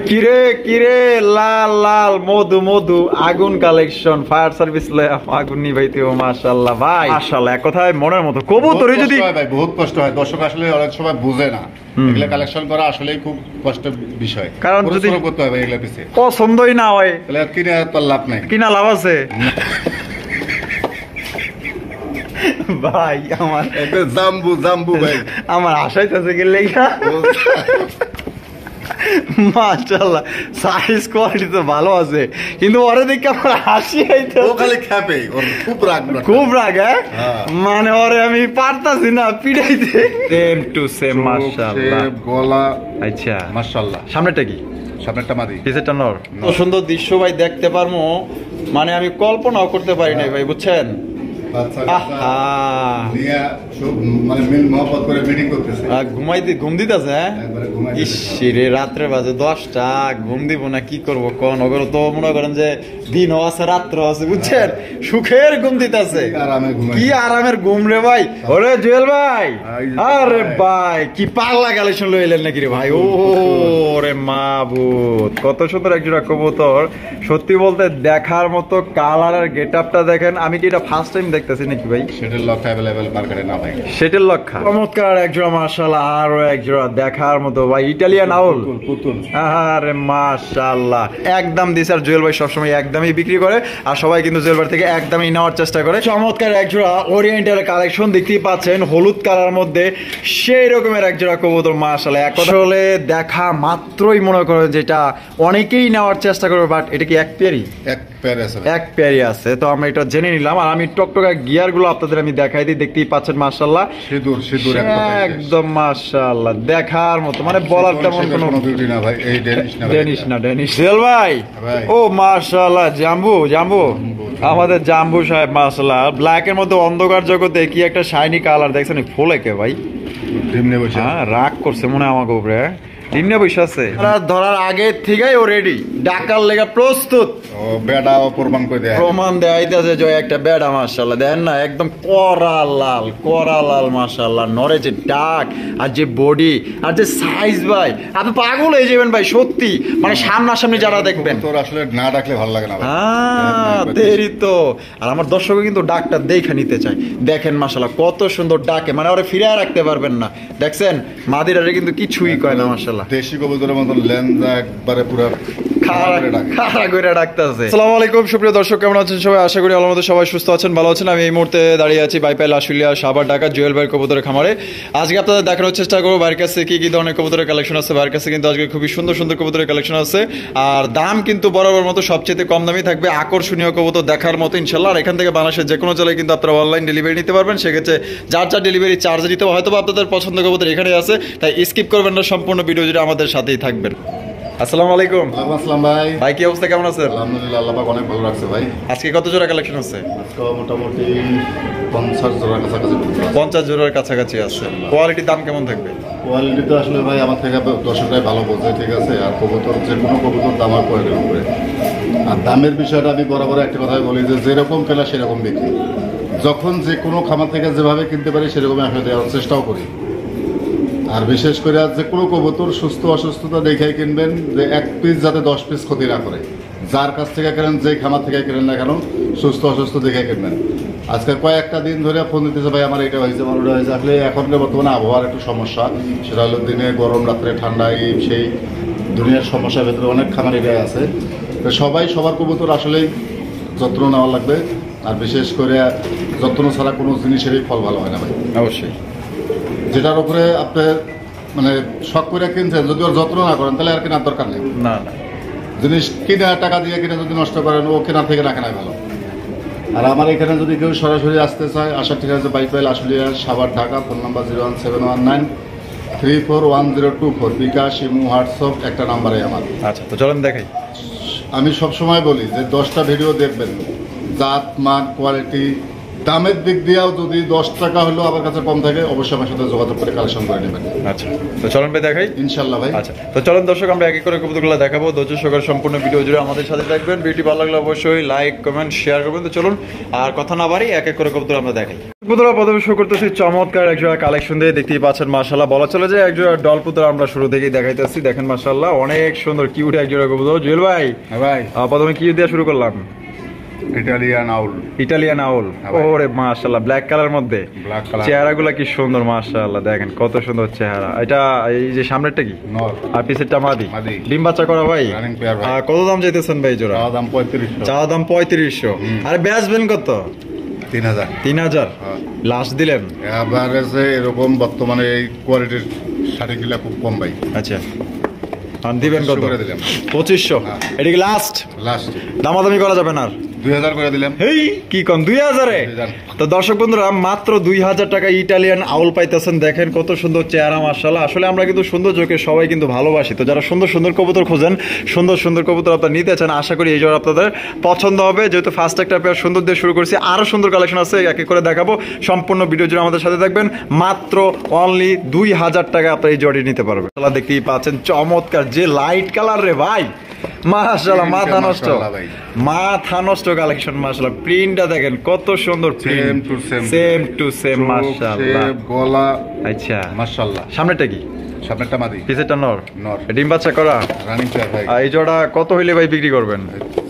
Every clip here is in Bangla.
কিরে কিরে লাল লাল মধু মধু আগুন কালেকশন ফায়ার সার্ভিস আগুন নিভাইতে মাশাআল্লাহ ভাই মাশাআল্লাহ এক কথায় মনের মতো কবুতরে যদি ভাই বহুত কষ্ট হয় দর্শক আসলে অনেক সময় বুঝে না এগুলা কালেকশন করা আসলেই খুব কষ্টের বিষয় কারণ যদি করতে হয় ভাই এগুলা পিছে পছন্দই না হয় তাহলে কিনে তো লাভ নাই কিনা লাভ আছে ভাই আমার জাম্বু জাম্বু ভাই আমার আশাইতেছে কি লেখা মাশাআল্লাহ সাইজ কোয়ালিটি তো ভালো আছে কিন্তু ওরে দেখে আমার হাসি আইতো ও খালি খেপে ওর খুব রাগ মানে ওরে আমি পারতাছি না পিড়াইতে সেম টু সেম মাশাআল্লাহ গলা আচ্ছা মাশাআল্লাহ সামনেটা কি সামনেরটা মাদি পিছেরটা নর তো সুন্দর দৃশ্য ভাই দেখতে পারমু মানে আমি কল্পনাও করতে পারি নাই ভাই বুঝছেন ঘুম দিতেছে ইসিরে রাত্রে বাজে 10টা ঘুম দিব না কি করবো কোন ওগুলো তো মনে করেন যে দিনও আছে রাত্র আছে বুঝছেন সুখের ঘুম দিতেছে কি আরামের ঘুম রে ভাই ওরে জুয়েল ভাই আরে ভাই কি পাগলা কালেকশন লইলেন নাকি রে ভাই ও রে মাবুত কত সুন্দর একজোড়া কবুতর সত্যি বলতে দেখার মতো কালারের গেট আপটা দেখেন আমি কি এটা ফার্স্ট টাইম দেখতেছি নাকি ভাই সেটেল লক अवेलेबल মার্কেটে না ভাই সেটেল লক চমৎকার একজোড়া মাশাআল্লাহ আরো একজোড়া দেখার মতো ভাই ইটালিয়ান আউল পুতুল আরে মাশাআল্লাহ একদম দিছে আর জুয়েল ভাই সবসময় একদমই বিক্রি করে আর সবাই কিন্তু জুয়েল ভাই থেকে একদমই নেওয়ার চেষ্টা করে চমৎকার একজোড়া ওরিয়েন্টাল কালেকশন দেখতেই পাচ্ছেন হলুদ কালার মধ্যে সেই রকমের একজোড়া কবুতর মাশাআল্লাহ আসলে দেখা মাত্রই মনে করে যেটা অনেকেই নেওয়ার চেষ্টা করবে বাট এটা কি এক পেয়ারই আছে তো আমরা এটা জেনে নিলাম আর আমি টকটকা গিয়ার গুলো আপনাদের আমি দেখাই দিই দেখতেই পাচ্ছেন মাশাআল্লাহ সিঁদুর একদম মাশাআল্লাহ দেখার মতো মানে বলার তেমন কোনো বিউটি না ভাই এই ডেনিশ জেল ভাই ও মাশাআল্লাহ জাম্বু আমাদের জাম্বু সাহেব মাশাআল্লাহ ব্ল্যাক এর মধ্যে অন্ধকার জগতে কি একটা শাইনি কালার দেখছেন ফুলে কে ভাই রাগ করছে মনে হয় আমাকে উপরে ডিমনে বসে আছে ধরার আগে থেকেই ও রেডি ডাকার লেগে প্রস্তুত প্রমাণ দেয়াইতেছে যে একটা বেড়া মাশাআল্লাহ দেখেন না একদম কড়া লাল মাশাআল্লাহ নরে যে ডাক আর যে বডি আর যে সাইজ ভাই আপনি পাগল হয়ে যাবেন ভাই সত্যি মানে সামনাসামনি যারা দেখবেন তোর আসলে না ডাকলে ভালো লাগে না দেরি তো আর আমার দর্শক কিন্তু ডাকটা দেখে নিতে চায় দেখেন মাশাআল্লাহ কত সুন্দর ডাকে মানে ওরে ফিরে রাখতে পারবেন না দেখছেন মাদিরারে কিন্তু কিছুই কয় না মাশাআল্লাহ দেশি কবুতরের মতো লেন্সা একবারে পুরো খাড়া করে ডাকতেছে আসসালামু আলাইকুম সুপ্রিয় দর্শক কেমন আছেন সবাই আশা করি আল্লাহর মধ্যে সবাই সুস্থ আছেন ভালো আছেন আমি এই মুহূর্তে দাঁড়িয়ে আছি বাইপাইল আশুলিয়া সাভার ঢাকা জুয়েল ভাইয়ের কবুতরের খামারে আজকে আপনাদের দেখানোর চেষ্টা করবো ভাইয়ের কাছে কি ধরনের কবুতরের কালেকশন আছে ভাইয়ের কাছে কিন্তু আজকে খুবই সুন্দর সুন্দর কবুতরের কালেকশন আছে আর দাম কিন্তু বরাবর মতো সবচেয়ে কম দামই থাকবে আকর্ষণীয় কবুতর দেখার মতো ইনশাল্লাহ আর এখান থেকে বাংলাদেশের যে কোনো জেলায় কিন্তু আপনারা অনলাইন ডেলিভারি নিতে পারবেন সেক্ষেত্রে যার ডেলিভারি চার্জ দিতে হয়তো আপনাদের পছন্দ কবুতর এখানেই আছে তাই স্কিপ করবেন না সম্পূর্ণ ভিডিও যেটা আমাদের সাথেই থাকবেন আসসালামু আলাইকুম আসসালাম ভাই কি অবস্থা কেমন আছেন আলহামদুলিল্লাহ আল্লাহ পাক অনেক ভালো রাখছে ভাই আজকে কত জোড়া কালেকশন আছে আজকে মোটামুটি 50 জোড়ার কাছাকাছি 50 জোড়ার কাছাকাছি আছে কোয়ালিটি দাম কেমন থাকবে কোয়ালিটি তো আসলে ভাই আমার থেকে দর্শকরাই ভালো বোঝে ঠিক আছে আর কবুতর যে কোনো কবুতর দাম আর কোয়ালিটির উপরে আর দামের বিষয়টা আমি বরাবর একটা কথাই বলি যে যেরকম কেনা সেরকম বিক্রি যখন যে কোনো খামার থেকে যেভাবে কিনতে পারি সেরকমই আসলে দেওয়ার চেষ্টাও করি আর বিশেষ করে যে কোনো কবুতর সুস্থ অসুস্থতা দেখাই কিনবেন যে এক পিস যাতে 10 পিস ক্ষতি না করে যার কাছ থেকে কেনেন যে খামার থেকে কেনেন না কেন সুস্থ অসুস্থ দেখে কিনবেন আজকে কয়েকটা দিন ধরে ফোন দিতেছে ভাই আমার এটা হয়েছে আমার ওটা হয়েছে আসলে এখনকার বর্তমানে আবহাওয়ার একটু সমস্যা সেটা হলো দিনে গরম রাত্রে ঠান্ডা সেই দুনিয়ার সমস্যার ভেতরে অনেক খামার এরিয়ায় আছে তো সবাই সবার কবুতর আসলেই যত্ন নেওয়া লাগবে আর বিশেষ করে যত্ন ছাড়া কোনো জিনিসেরই ফল ভালো হয় না ভাই অবশ্যই যেটার উপরে আপনি মানে শখ করে কিনছেন যদি ওর যত্ন না করেন তাহলে আর কেনার দরকার নেই না জিনিস কিনে টাকা দিয়ে কিনে যদি নষ্ট করেন ও কেনার থেকে না কেনাই ভালো আর আমার এখানে যদি কেউ সরাসরি আসতে চায় আসার ঠিক আছে বাইপাইল আশুলিয়া সাভার ঢাকা ফোন নাম্বার 01719341024 বিকাশ ইমো হোয়াটসঅ্যাপ একটা নাম্বারে আমার আচ্ছা তো চলেন দেখাই আমি সবসময় বলি যে 10টা ভিডিও দেখবেন জাত মান কোয়ালিটি দামের দিক দিয়েও যদি 10 টাকা হলেও আমার কাছে কম থাকে অবশ্যই আমার সাথে যোগাযোগ করে কালেকশন করে নেবেন। আচ্ছা, তো চলুন ভাই দেখাই ইনশাল্লাহ ভাই। আচ্ছা, তো চলুন দর্শক আমরা এক এক করে কবুতরগুলো দেখাবো। ধৈর্য সহকারে সম্পূর্ণ ভিডিও জুড়ে আমাদের সাথে থাকবেন। ভিডিওটি ভালো লাগলে অবশ্যই লাইক কমেন্ট শেয়ার করবেন। তো চলুন আর কথা না বাড়ি এক এক করে কবুতর আমরা দেখাই। কবুতর প্রথমে শুরু করতেছি চমৎকার এক জোড়া কালেকশন দিয়ে, দেখতেই পাচ্ছেন মাশাআল্লাহ বলা চলে যায় এক জোড়া ডল পুতর আমরা শুরু থেকেই দেখাইতেছি। দেখেন মাশাআল্লাহ অনেক সুন্দর কিউট এক জোড়া কবুতর। জুয়েল ভাই ভাই প্রথমে কি দিয়ে শুরু করলাম? ইটালিয়ান আউল। ইটালিয়ান আউল, ওরে মাশাআল্লাহ ব্ল্যাক কালার মধ্যে ব্ল্যাক কালার, চেহারাগুলো কি সুন্দর মাশাআল্লাহ, দেখেন কত সুন্দর চেহারা। এটা এই যে সামনেরটা কি নর আর পিছেরটা মাদি? মাদি। ডিম বাচ্চা করা ভাই? রানিং পেয়ার ভাই। কত দাম চাইতেছেন ভাই জোড়া? দাম 3500। চা দাম 3500। আরে বেচবেন কত? 3000। 3000 লাস্ট দিলেন? এভারেজে এরকম বর্তমানে এই কোয়ালিটির শাড়ি কিলা খুব কম ভাই। আচ্ছা, আর দিবেন কত? 2500 করে দিলাম। 2500? এটা কি লাস্ট? লাস্ট দামাদামি করা যাবে না? 2000 করে দিলাম। হেই কি কম 2000-এ? তো দর্শক বন্ধুরা মাত্র 2000 টাকা ইটালিয়ান আউল পাইতেছেন। দেখেন কত সুন্দর চেহারা মাশাআল্লাহ। আসলে আমরা কিন্তু সৌন্দর্যকে সবাই কিন্তু ভালোবাসি। তো যারা সুন্দর সুন্দর কবুতর খোঁজেন, সুন্দর সুন্দর কবুতর আপনারা নিতে চান, আশা করি এই জোড়া আপনাদের পছন্দ হবে। যেহেতু ফার্স্ট একটা পেয়ার সুন্দর দিয়ে শুরু করছি, আরো সুন্দর কালেকশন আছে, এক এক করে দেখাবো। সম্পূর্ণ ভিডিও জুড়ে আমাদের সাথে থাকবেন। মাত্র অনলি 2000 টাকা আপনারা এই জোড়ি নিতে পারবেন। দেখতেই পাচ্ছেন চমৎকার যে লাইট কালার রে ভাই, মাশাআল্লাহ মাথা নষ্ট, মাথা নষ্ট কালেকশন মাশাআল্লাহ। প্রিন্টটা দেখেন কত সুন্দর, সেম টু সেম মাশাআল্লাহ। গলা আচ্ছা মাশাআল্লাহ। সামনেটা কি? সামনেরটা মাদি, পিছেরটা নর। নর। ডিম বাচ্চা করা রানিং পেয়ার ভাই। এই জোড়া কত হইলে ভাই বিক্রি করবেন?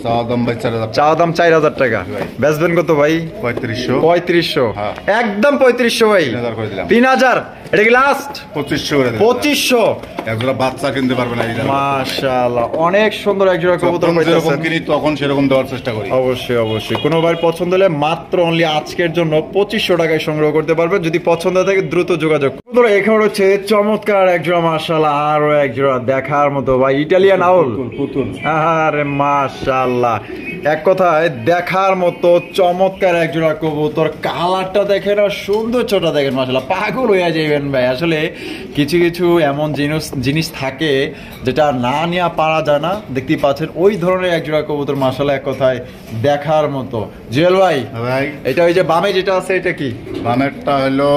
চাওয়া দাম ভাই 4000। চাওয়া দাম 4000 টাকা। বেচবেন কত ভাই? 3500। 3500? হ্যাঁ। একদম 3500 ভাই। 3000 করে দিলাম। 3000? এটা কি লাস্ট? 2500 করে দিলাম। 2500? একজোড়া বাচ্চা কিনতে পারবে না এই দামে। মাশাআল্লাহ অনেক সুন্দর এক জোড়া কবুতর যখন যেরকম পাইতেছেন। কিনি তখন সেরকম দেওয়ার চেষ্টা করি। অবশ্যই অবশ্যই। কোনো ভাই পছন্দ হলে মাত্র অনলি আজকের জন্য 2500 টাকায় সংগ্রহ করতে পারবেন। যদি পছন্দ থাকে দ্রুত যোগাযোগ। বন্ধুরা এখানে হচ্ছে চমৎকার এক জোড়া মাশাআল্লাহ, আরো এক জোড়া দেখার মতো ভাই ইটালিয়ান আউল। পুতুল। আরে মাশাআল্লাহ এক কথায় দেখার মতো চমৎকার এক জোড়া কবুতর। কালারটা দেখেন আর সৌন্দর্যটা দেখেন মাশাআল্লাহ, পাগল হয়ে যাবেন ভাই। আসলে কিছু কিছু এমন জিনিস থাকে যেটা না নেওয়া পারা যায় না। দেখতেই পাচ্ছেন ওই ধরনের এক জোড়া কবুতর মাশাআল্লাহ, এক কথায় দেখার মতো। জুয়েল ভাই ভাই এটা ওই যে বামে যেটা আছে এটা কি? বামেরটা হলো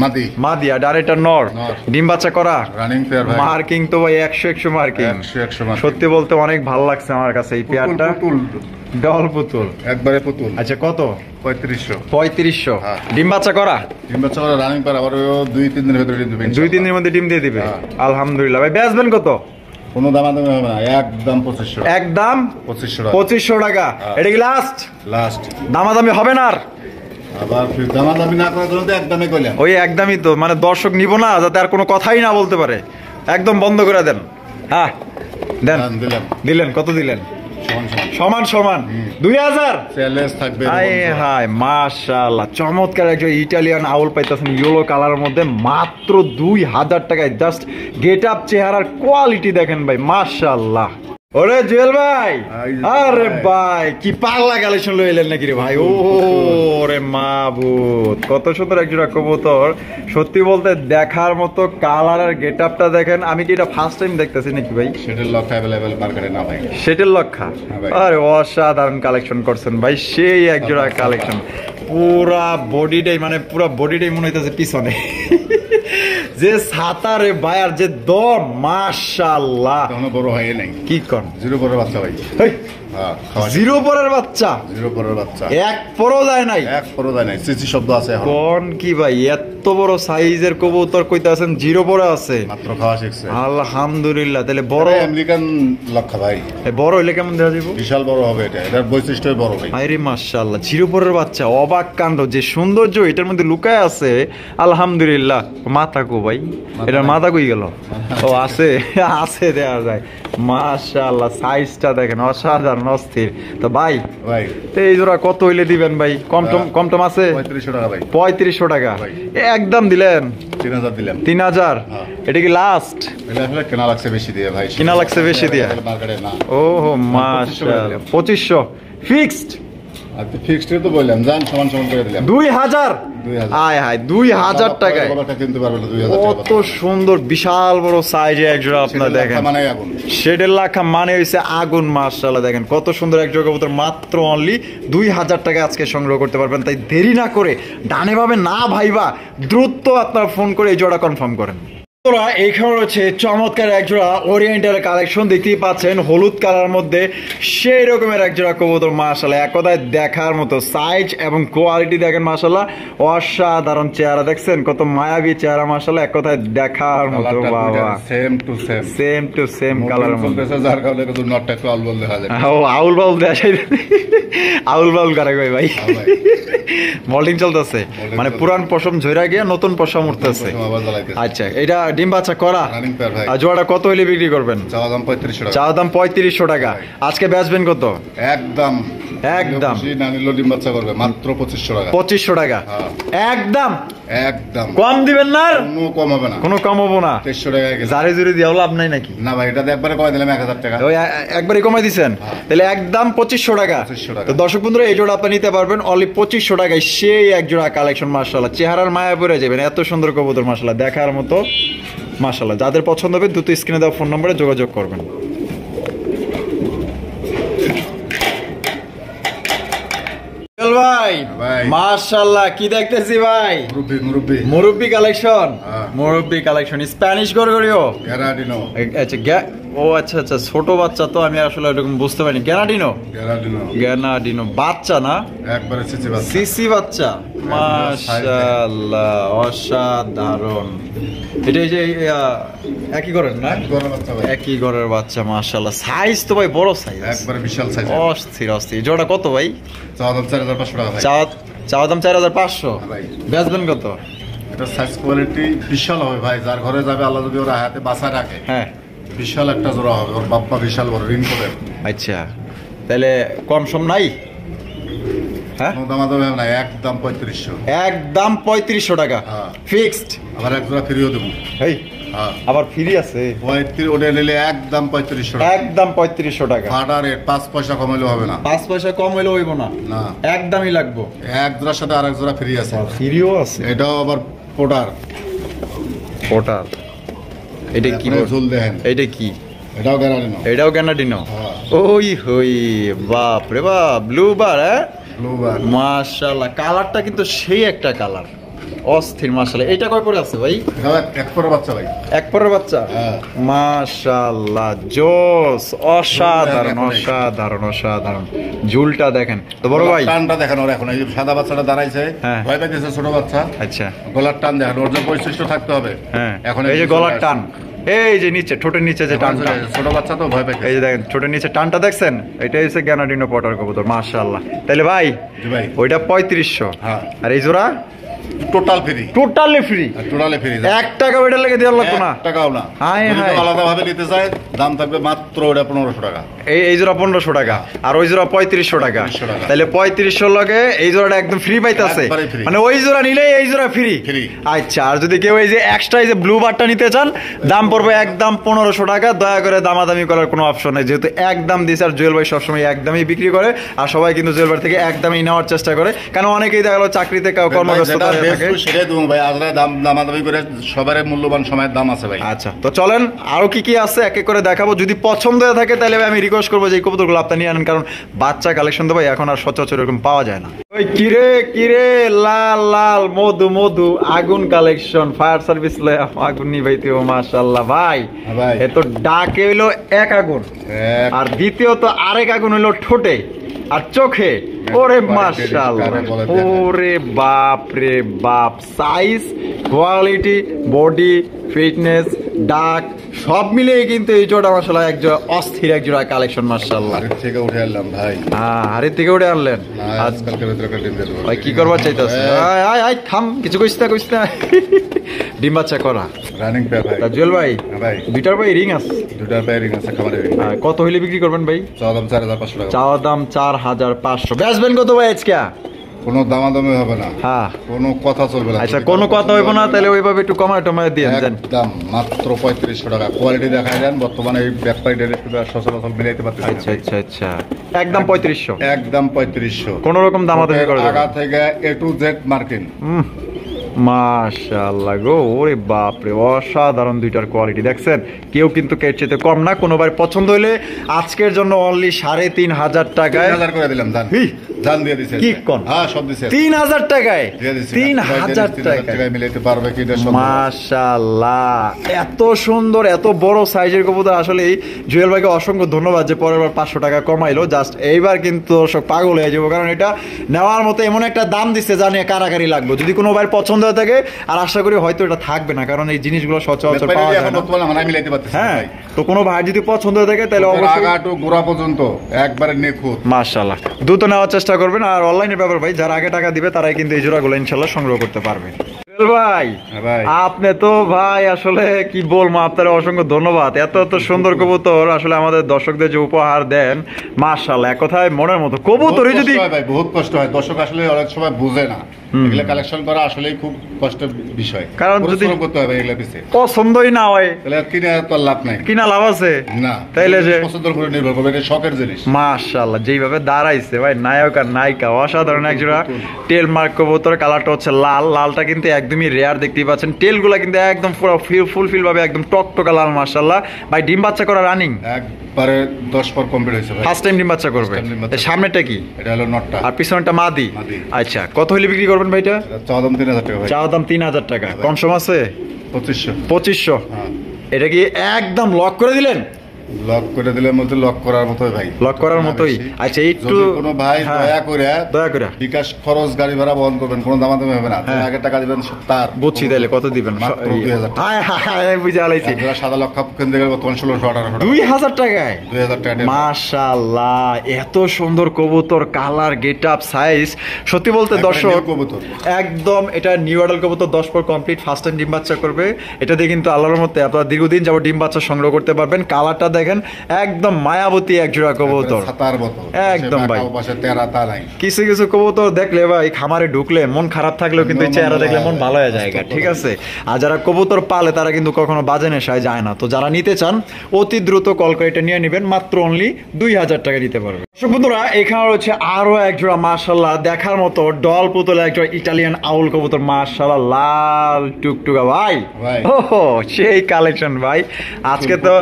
মাদি। মাদি আর ডারেটা নর। ডিম বাচ্চা করা রানিং পেয়ার ভাই। মার্কিং তো ভাই 100 মার্কিং। 100 মার্কিং। সত্যি বলতে অনেক ভালো লাগছে আমার কাছে এই পেয়ারটা। পুতুল, ডল পুতুল একবারে পুতুল। আচ্ছা কত? 3500। 3500? হ্যাঁ। ডিম বাচ্চা করা? ডিম বাচ্চা করে রানিং পেয়ার, আবার 2-3 দিনের ভিতরে ডিম দিবে। 2-3 দিনের মধ্যে ডিম দিয়ে দিবে? হ্যাঁ। আলহামদুলিল্লাহ। ভাই বেচবেন কত? কোনো দামাদামি হবে না, একদম 2500। একদম 2500 টাকা। 2500 টাকা? এটা কি লাস্ট? লাস্ট। দামাদামি হবে না আর? আবার ফির দামাদামি না করার জন্য তো একদমই কইলাম। ওই একদমই তো, মানে দর্শক নিব না যাতে আর কোনো কথাই না বলতে পারে, একদম বন্ধ করে দেন। হ্যাঁ দেন। দিলাম। দিলেন কত দিলেন? সমান সমান 2000? চ্যালেঞ্জ থাকবে। হাই মাশাআল্লাহ চমৎকার একজন ইটালিয়ান আউল পাইতেছেন ইয়েলো কালারের মধ্যে মাত্র 2000 টাকায়। জাস্ট গেট আপ চেহারার কোয়ালিটি দেখেন ভাই মাশাআল্লাহ। ওরে জুয়েল ভাই, আরে ভাই কি পাগলা কালেকশন লইলেন নাকি রে ভাই? ও রে মাবুত, কত সুন্দর একজোড়া কবুতর। সত্যি বলতে দেখার মতো কালার আর গেট আপটা দেখেন। আমি কি এটা ফার্স্ট টাইম দেখতেছি নাকি ভাই? সেটার লক্ষ্য অ্যাভেলেবেল মার্কেটে না ভাই। সেটের লক্ষা? ভাই। আরে অসাধারণ কালেকশন করছেন ভাই, সেই একজোড়া কালেকশন। পুরা বডিটাই মানে পুরা বডিটাই মনে হইতেছে পিছনে যে সাতারে ভাই আর যে দম মাশাআল্লাহ। তখন বড় হয় নাই। কি কোন? জিরো পরের বাচ্চা ভাই। হেই, হ্যাঁ জিরো পরের বাচ্চা? জিরো পরের বাচ্চা এক পরও যায় নাই? এক পরও যায় নাই, সিসি শব্দ আছে এখন। কোন কি ভাই এত বড় সাইজের কবুতর কইতাছেন জিরো পরে আছে? মাত্র খাওয়া শিখছে। আলহামদুলিল্লাহ। তাহলে বড় আমেরিকান লক্ষা ভাই। বড় হইলে কেমন দেখা যাবো? বিশাল বড় হবে এটা, এটার বৈশিষ্ট্যই বড় ভাই। আরে মাশাআল্লাহ জিরো পরের বাচ্চা, অবাক কাণ্ড, যে সৌন্দর্য এটার মধ্যে লুকায় আছে আলহামদুলিল্লাহ। মাথা কো ভাই? এটার মাথা কই গেল? ও আছে আছে দেয়া যায় মাশাআল্লাহ। সাইজটা দেখেন অসাধারণ অস্থির। তো ভাই ভাই এই জোড়া কত হইলে দিবেন ভাই? কম টম আছে? 3500 টাকা ভাই। 3500 টাকা? একদম দিলেন? 3000 দিলাম। 3000? হ্যাঁ। এটা কি লাস্ট? এটা আসলে কেনা লাগছে বেশি দিয়ে ভাই। কিনা লাগছে বেশি দিয়ে? মার্কেটে না। ও মাশাআল্লাহ 2500 ফিক্সড? আর তো ফিক্সড তো বললাম জান সমান সমান করে দিলাম 2000 2000 আয় হায় 2000 টাকায় কবুতরটা কিনতে পারবে না 2000 টাকা কত সুন্দর বিশাল বড় সাইজে এক জোড়া আপনারা দেখেন মানে আগুন শেডের লাখা মানে হইছে আগুন মাশাআল্লাহ দেখেন কত সুন্দর এক জোড়া কবুতর মাত্র অনলি 2000 টাকা আজকে সংগ্রহ করতে পারবেন তাই দেরি না করে ডানে ভাবে না ভাইবা দ্রুত আপনারা ফোন করে এই জোড়া কনফার্ম করেন। তোরা এইখানে রয়েছে চমৎকার একজোড়া ওরিয়েন্টাল কালেকশন দেখতেই পাচ্ছেন হলুদ কালার মধ্যে সেই রকমের একজোড়া কবুতর মাশাআল্লাহ এক কথায় দেখার মতো সাইজ এবং কোয়ালিটি দেখেন মাশাআল্লাহ অসাধারণ চেহারা দেখছেন কত মায়াবী চেহারা মাশাআল্লাহ এক কথায় দেখার মতো বাবা সেম টু সেম কালার মধ্যে যার কারণে কিন্তু নটটা একটু আউল বল দেখা যায় ও আউল বাউল দেখাই আউল বাউল কারে কই ভাই মল্টিং চলতেছে মানে পুরান পশম ঝইরা গিয়ে নতুন পশম উঠতেছে। আচ্ছা এটা ডিম বাচ্চা করা আর জোড়াটা কত হইলে বিক্রি করবেন? চাওয়া দাম 3500 টাকা। চাওয়া দাম 3500 টাকা। আজকে বেচবেন কত? একদম একদম না নিলো ডিম বাচ্চা করবে মাত্র 2500 টাকা। 2500 টাকা একদম একদম কম দিবেন না? কোনো কম হবে না, কোনো কম হবে না। 2300 টাকা গেছে জারি জুরি দিয়াও লাভ নাই নাকি? না ভাই এটা একবারে কমাই দিলাম 1000 টাকা। ওই একবারই কমাই দিবেন তাহলে একদম 2500 টাকা। তো দর্শক বন্ধুরা এই জোড়া আপনি নিতে পারবেন অনলি 2500 টাকায় সেই এক জোড়া কালেকশন মাশাআল্লাহ চেহারার মায়া পড়ে যাবেন এত সুন্দর কবুতর মাশাআল্লাহ দেখার মতো মাশাআল্লাহ। যাদের পছন্দ হবে দ্রুত স্ক্রিনে দেওয়া ফোন নম্বরে যোগাযোগ করবেন। ভাই মাশাআল্লাহ কি দেখতেছি ভাই মুরব্বি কালেকশন মুরব্বি কালেকশন স্প্যানিশ গরগরিও গ্যারাডিনো। আচ্ছা ও আচ্ছা আচ্ছা ছোট বাচ্চা তো আমি আসলে এরকম বুঝতে পারিনি। গ্যানাডিনো বাচ্চা না একবারে সিসি বাচ্চা মাশাআল্লাহ অসাধারণ। এটা এই যে একই ঘরের না একই ঘরের বাচ্চা মাশাআল্লাহ সাইজ তো ভাই বড় সাইজ একবারে বিশাল সাইজ অস্থির অস্থির। জোড়া কত ভাই? চাওয়া দাম 4500 টাকা ভাই। চাওয়া দাম 4500 ভাই বেচবেন কত? এটা সাইজ কোয়ালিটি বিশাল হবে ভাই যার ঘরে যাবে আল্লাহ যদি ওরা হাতে বাসায় রাখে হ্যাঁ বিশাল একটা জোড়া হবে ওর বাপ্পা বিশাল বড় রিং করে। আচ্ছা তাহলে কম সম নাই? হ্যাঁ দামাদামি হবে না একদম 3500 একদম 3500 টাকা ফিক্সড। আবার এক জোড়া ফ্রিও দেবো এই আবার ফ্রি আছে 35 ওটা নিলে একদম 3500 টাকা একদম 3500 টাকা। ফাটা রেট 5 পয়সা কমাইলে হবে না 5 পয়সা কম হইলে হইব না না একদমই লাগবে। এক জোড়ার সাথে আরেক জোড়া ফ্রি আছে ফ্রিও আছে এটাও আবার পোটার পোটার। এটা কি ঝুল দেখেন এটা কি? এটাও গ্যারাডিনো। এটাও গ্যানাডিনো ওই হই বাপ রে বাপ ব্লু বার হ্যাঁ ব্লু বার মাশাআল্লাহ কালারটা কিন্তু সেই একটা কালার অস্থির মাশাআল্লাহ। এটা কয় পরে আছে ভাই? এক পরে বাচ্চা ভাই এক পরের বাচ্চা মাশাআল্লাহ জোস অসাধারণ অসাধারণ অসাধারণ। ঝুলটা দেখেন তো বড় ভাই টানটা দেখেন ওর এখন এই সাদা বাচ্চাটা দাঁড়াইছে ভয় পাইতেছে ছোট বাচ্চা। আচ্ছা গলার টান দেখেন ওর যে বৈশিষ্ট্য থাকতে হবে হ্যাঁ এখন এই যে গলার টান এই যে নিচে ঠোঁটের নিচে যে টানটা ছোট বাচ্চা তো ভয় পাইছে এই যে দেখেন ঠোঁটের নিচে টানটা দেখছেন এটাই হচ্ছে গ্যানাডিনো পটার কবুতর মাশাআল্লাহ। তাহলে ভাই ওইটা 3500 আর এই জোড়া টোটালি ফ্রি 1 টাকা ওইটা লেগে দেওয়ার লাগবে না টাকাও না যদি আলাদা ভাবে নিতে চায় দাম থাকবে মাত্র ওটা 1500 টাকা। এই জোড়া 1500 টাকা আর ওই জোড়া 3500 টাকা। তাহলে 3500 লগে এই জোড়াটা একদম ফ্রি পাইতাছে মানে ওই জোড়া নিলে এই জোড়া ফ্রি। আচ্ছা আর যদি কেউ এই যে এক্সট্রা এই যে ব্লু বারটা নিতে চান দাম পড়বে একদম 1500 টাকা। দয়া করে দামাদামি করার কোনো অপশন নেই যেহেতু একদম দিছে আর জুয়েল ভাই সবসময় একদমই বিক্রি করে আর সবাই কিন্তু জুয়েল ভাই থেকে একদমই নেওয়ার চেষ্টা করে কারণ অনেকেই দেখা গেল চাকরিতে কর্মব্যস্ততা সেটাই দেবো ভাই আজকে দামাদামি করে সবার মূল্যবান সময়ের দাম আছে ভাই। আচ্ছা তো চলেন আরো কি কি আছে এক এক করে দেখাবো। যদি পছন্দ হয়ে থাকে তাহলে আমি রিকোয়েস্ট করবো যে এই কবুতরগুলো আপনি নিয়ে আনেন কারণ বাচ্চা কালেকশন তো ভাই এখন আর সচরাচর এরকম পাওয়া যায় না। ওই কিরে কিরে লাল লাল মধু মধু আগুন কালেকশন ফায়ার সার্ভিস আগুন নিভাইতে মাশাআল্লাহ ভাই এ তো ডাকে হইলো এক আগুন আর দ্বিতীয়ত আরেক আগুন হইলো ঠোঁটে আর চোখে। ওরে মাশাআল্লাহ ওরে বাপ রে বাপ সাইজ কোয়ালিটি বডি ফিটনেস ডাক সব মিলিয়ে কিন্তু এই জোড়া মাশাআল্লাহ এক জোড়া অস্থির এক জোড়া কালেকশন মাশাআল্লাহ। হাড়ি থেকে উঠে আনলাম ভাই হাড়ি থেকে উঠে আনলেন আজকালকার ডিম দেব ভাই কি করবার চাইতাছ? আয় আয় থাম কিছু কইছ না ডিম বাচ্চা করা রানিং পে ভাই জুয়েল ভাই ভাই দুইটার ভাই রিং আছে দুইটার ভাই রিং আছে খাবারে কত হইলে বিক্রি করবেন ভাই? চাওয়া দাম 4500 টাকা। চাওয়া দাম 4500 বেচবেন কত ভাই আজকে? কোনো দামাদামি হবে না, হ্যাঁ কোনো কথা চলবে না। আচ্ছা কোনো কথা হইব না, তাহলে ওইভাবে একটু কমায় টমায় দিয়ে দেন। একদম মাত্র 3500 টাকা কোয়ালিটি দেখায় দেন। বর্তমানে এই ব্যাকপাইটের একটু সচরাচর মিলাইতে পারতেছি না। আচ্ছা আচ্ছা আচ্ছা, একদম 3500, একদম 3500, কোনো রকম দামাদামি করা যাবে আগা না। থেকে A to Z মার্কিং। মাশাআল্লাহ গো, ওরে বাপ রে, অসাধারণ দুইটার কোয়ালিটি দেখছেন। কেউ কিন্তু এর চেয়ে কম না। কোনো ভাই পছন্দ হইলে আজকের জন্য অনলি 3500 টাকায় 3000 করে দিলাম দান। হি, দান দিয়ে দিছে। কি কোন? হ্যাঁ সব দিছে। 3000 টাকায়, দিয়ে দিছে। 3000 টাকায় টাকায় মিলাইতে পারবে কি এটা সব? মাশাআল্লাহ, এত সুন্দর এত বড় সাইজের কবুতর। আসলে জুয়েল ভাইকে অসংখ্য ধন্যবাদ যে পরের বার 500 টাকা কমাইলো। জাস্ট এইবার কিন্তু সব পাগল হয়ে যাবো, কারণ এটা নেওয়ার মতো এমন একটা দাম দিচ্ছে জানি কারাকারি লাগলো। যদি কোনো ভাই পছন্দ হয়ে থাকে, আর আশা করি হয়তো এটা থাকবে না, কারণ এই জিনিসগুলো সচরাচর পাওয়া যায় না। বর্তমানে আমরা মিলাইতে পারতেছি না হ্যাঁ, ভাই। তো কোনো ভাই যদি পছন্দ হয়ে থাকে তাহলে অবশ্যই আগা টু গোড়া পর্যন্ত একবারে নিখুঁত। মাশাআল্লাহ দ্রুত নেওয়ার চেষ্টা করবেন। আর অনলাইনের ব্যাপার ভাই, যারা আগে টাকা দিবে তারাই কিন্তু এই জোড়াগুলো ইনশাআল্লাহ সংগ্রহ করতে পারবে। ভাই হ্যাঁ ভাই। আপনি তো ভাই আসলে কি বলবো, আপনার অসংখ্য ধন্যবাদ। এত এত সুন্দর কবুতর আসলে আমাদের দর্শকদের যে উপহার দেন, মাশাআল্লাহ, এক কথায় মনের মতো কবুতরই যদি ভাই বহুত কষ্ট হয়, দর্শক আসলে অনেক সময় বুঝে না। এগুলা কালেকশন করা আসলেই খুব কষ্টের বিষয়, কারণ যদি পরিশ্রম করতে হবে এগুলা পিছে। পছন্দই না হয় তাহলে কিনে তো লাভ নাই, কিনা লাভ আছে না। তাইলে যে পছন্দের উপরে নির্ভর করবে, এটা শখের জিনিস। মাশাআল্লাহ যেইভাবে দাঁড়াইছে ভাই, নায়ক আর নায়িকা, অসাধারণ একজোড়া টেল মার্ক কবুতর। কালারটা হচ্ছে লাল, লালটা কিন্তু একদমই রেয়ার দেখতেই পাচ্ছেন। টেলগুলা কিন্তু একদম পুরো ফুলফিল ভাবে একদম টকটকা লাল। মাশাআল্লাহ ভাই, ডিম বাচ্চা করা রানিং একবারে 10 পর কমপ্লিট হয়েছে ভাই। ফার্স্ট টাইম ডিম বাচ্চা করবে। First time ডিম বাচ্চা। এর সামনেটা কি? এটা হলো নটটা, আর পিছনেরটা মাদি। মাদি। আচ্ছা, কত হইলে বিক্রি করবেন ভাইটা? চাওয়া দাম 3000 টাকা ভাই। চাওয়া দাম 3000 টাকা, কম সম আছে 2500। 2500। হ্যাঁ, এটা কি একদম লক করে দিলেন? লক করে দিলে মধ্যে লক করার মতোই ভাই, লক করার মতোই। বেশি। আচ্ছা একটু যদি কোনো ভাই হ্যাঁ, দয়া করে দয়া করে বিকাশ খরচ গাড়ি ভাড়া বহন করবেন, কোনো দামাদামি হবে না। হ্যাঁ। আগে টাকা দিবেন তার বুঝছি, তাইলে কত দিবেন? মাত্র 2000 টাকা। হায় হায়, বুঝে আলাইছি। আপনারা সাদা লক্ষা কেন্দ্রে গেলে বর্তমান 1618 টাকা। 2000 টাকায় 2000 টাকা। মাশাআল্লাহ, এত সুন্দর কবুতর, কালার, গেট আপ, সাইজ। সত্যি বলতে একবারে দর্শক new কবুতর। একদম এটা নিউ অ্যাডাল কবুতর, 10 পর কমপ্লিট, ফার্স্ট টাইম ডিম বাচ্চা করবে। এটা দিয়ে কিন্তু আল্লাহর মতে আপনারা দীর্ঘদিন যাবত ডিম বাচ্চা সংগ্রহ করতে পারবেন। কালারটা দেখেন, একদম মায়াবতী এক জোড়া কবুতর। ছাতার মতো একদম ভাই। পাশে তেরা তা নাই। কিছু কিছু কবুতর দেখলে ভাই, খামারে ঢুকলে মন খারাপ থাকলেও কিন্তু এই চেহারা দেখলে মন ভালো হয়ে যায়, ঠিক আছে? আর যারা কবুতর পালে তারা কিন্তু কখনো বাজে নেশায় যায় না। তো যারা নিতে চান অতি দ্রুত কল করে এটা নিয়ে নেবেন, মাত্র অনলি 2000 টাকা দিতে পারবে। বন্ধুরা এখানে রয়েছে আরো এক জোড়া মাশাআল্লাহ দেখার মতো ডল পুতুলের এক জোড়া ইটালিয়ান আউল কবুতর। মাশাআল্লাহ লাল টুকটুকা ভাই, ওহো সেই কালেকশন ভাই। আজকে তো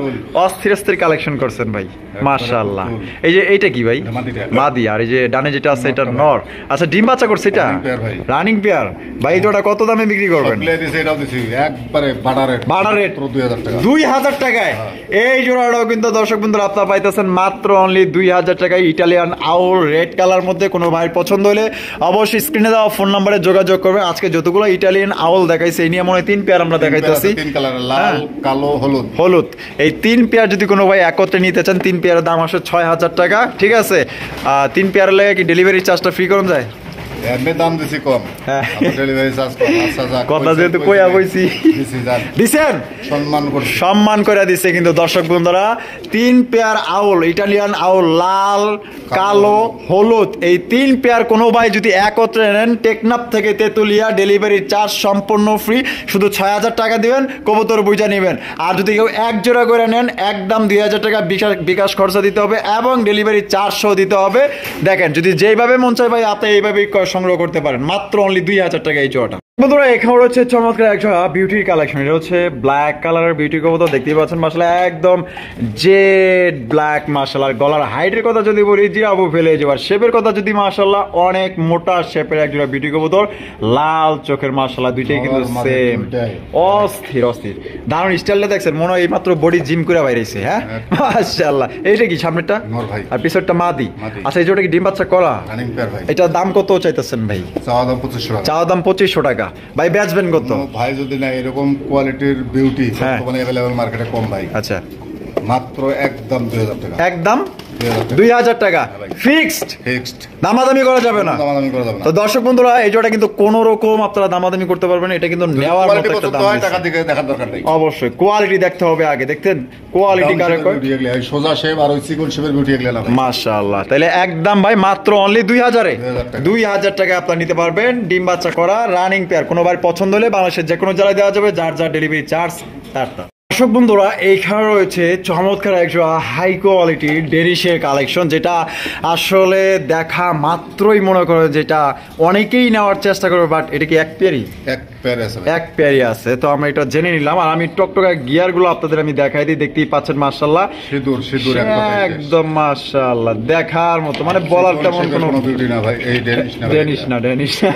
অস্থির অস্থির কালেকশন করছেন ভাই, মাশাআল্লাহ। এই যে এইটা কি ভাই? মাদি। আর এই যে ডানে যেটা আছে এটা নর। আচ্ছা ডিম বাচ্চা করছে এটা রানিং পেয়ার ভাই। এই জোড়া কত দামে বিক্রি করবেন? একবারে বাড়া রেট 2000 টাকা। 2000 টাকায় এই জোড়াটাও কিন্তু দর্শক বন্ধুরা আপনারা পাইতেছেন মাত্র অনলি 2000 টাকায়। ইটালিয়ান আউল রেড কালার মধ্যে। কোনো ভাইয়ের পছন্দ হলে অবশ্যই স্ক্রিনে দেওয়া ফোন নম্বরে যোগাযোগ করবেন। আজকে যতগুলো ইটালিয়ান আউল দেখাইছে এই নিয়ে মনে হয় 3 পেয়ার আমরা দেখাইতেছি। 3 কালার, লাল, কালো, হলুদ। হলুদ, এই 3 পেয়ার যদি কোনো ভাই একত্রে নিতে চান, 3 পেয়ারের দাম আসে 6000 টাকা, ঠিক আছে? 3 পেয়ারের লাগে কি ডেলিভারি চার্জটা ফ্রি করুন যায়? এমনি দাম দিছি কম, হ্যাঁ। ডেলিভারি চার্জ কম। আচ্ছা যাক, কথা যেহেতু কইয়া বইছি দিছেন, সম্মান করছি, সম্মান করে দিছে। কিন্তু দর্শক বন্ধুরা 3 পেয়ার আউল, ইটালিয়ান আউল, লাল, কালো, হলুদ, এই 3 পেয়ার কোনো ভাই যদি একত্রে নেন টেকনাফ থেকে তেতুলিয়া, ডেলিভারি চার্জ সম্পূর্ণ ফ্রি। শুধু 6000 টাকা দিবেন, কবুতর বুঝা নেবেন। আর যদি কেউ এক জোড়া করে নেন একদম 2000 টাকা বিকাশ খরচা দিতে হবে এবং ডেলিভারি চার্জও দিতে হবে। দেখেন যদি যেইভাবে মন চায় ভাই আপনি এইভাবেই সংগ্রহ করতে পারেন, মাত্র অনলি 2000 টাকা এই জোড়াটা। বন্ধুরা এখানে রয়েছে চমৎকার একটা বিউটির কালেকশন। এটা হচ্ছে ব্ল্যাক কালারের বিউটি কবুতর, দেখতেই পাচ্ছেন মাশাআল্লাহ একদম জেড ব্ল্যাক। মাশাআল্লাহ গলার হাইটের কথা যদি বলি জিরাবো ফেলে যাওয়ার, শেপের কথা যদি মাশাআল্লাহ অনেক মোটা শেপের একজোড়া বিউটি কবুতর, লাল চোখের। মাশাআল্লাহ দুইটাই কিন্তু সেম, অস্থির অস্থির দারুণ স্টাইলটা দেখছেন, মনে হয় এইমাত্র বডি জিম করে বাইরেছে। হ্যাঁ মাশাআল্লাহ। এইটা কি সামনেরটা আর পিছরটা মাদি? আচ্ছা এই জোড়া কি ডিম বাচ্চা করা? এটা দাম কত চাইতেছেন ভাই? চাওয়া দাম 2500 টাকা। চাওয়া দাম 2500 টাকা। ভাই বেচবেন কত? ভাই যদি না এরকম কোয়ালিটির বিউটি বর্তমানে अवेलेबल মার্কেটে কম ভাই। আচ্ছা মাত্র একদম 2000 টাকা। একদম 2000 টাকা। 2000 টাকা ফিক্সড, ফিক্সড, দামাদামি করা যাবে না। দামাদামি করা যাবে না। তো দর্শক বন্ধুরা এই জোড়া কিন্তু কোনো রকম আপনারা দামাদামি করতে পারবেন, এটা কিন্তু নেওয়ার মতো কোয়ালিটি একটা পছন্দ দাম হয়, দিচ্ছে। টাকা দিকে দেখার দরকার নেই। অবশ্যই কোয়ালিটি দেখতে হবে আগে, দেখতেন কোয়ালিটি কারেক্ট করে। বিউটি এগুলো, এই সোজা শেপ আর ওই চিকন শেপের বিউটি এগুলো না ভাই। মাশাআল্লাহ, তাহলে একদম ভাই মাত্র অনলি 2000 এ 2000 টাকা। 2000 টাকা আপনারা নিতে পারবেন ডিম বাচ্চা করা রানিং পেয়ার। কোনো ভাই পছন্দ হলে বাংলাদেশের যে কোনো জেলায় দেওয়া যাবে, যার যার ডেলিভারি চার্জ তারটা। দর্শক বন্ধুরা এইখানে রয়েছে চমৎকার একজন হাই কোয়ালিটি ডেনিশের কালেকশন, যেটা আসলে দেখা মাত্রই মনে করে যেটা অনেকেই নেওয়ার চেষ্টা করবে, বাট এটা কি এক পেয়ারই? এক পেয়ার আছে ভাই। এক পেয়ারই আছে। তো আমরা এটা জেনে নিলাম, আর আমি টকটকা গিয়ার গুলো আপনাদের আমি দেখাই দিই, দেখতেই পাচ্ছেন মাশাআল্লাহ সিঁদুর সিঁদুর এক কথায় শেষ। একদম মাশাআল্লাহ দেখার মতো, মানে বলার চিকন তেমন শেপের কোনো কোনো বিউটি না ভাই, এই ডেনিশ না ভাই। ডেনিশ না, ডেনিশ না।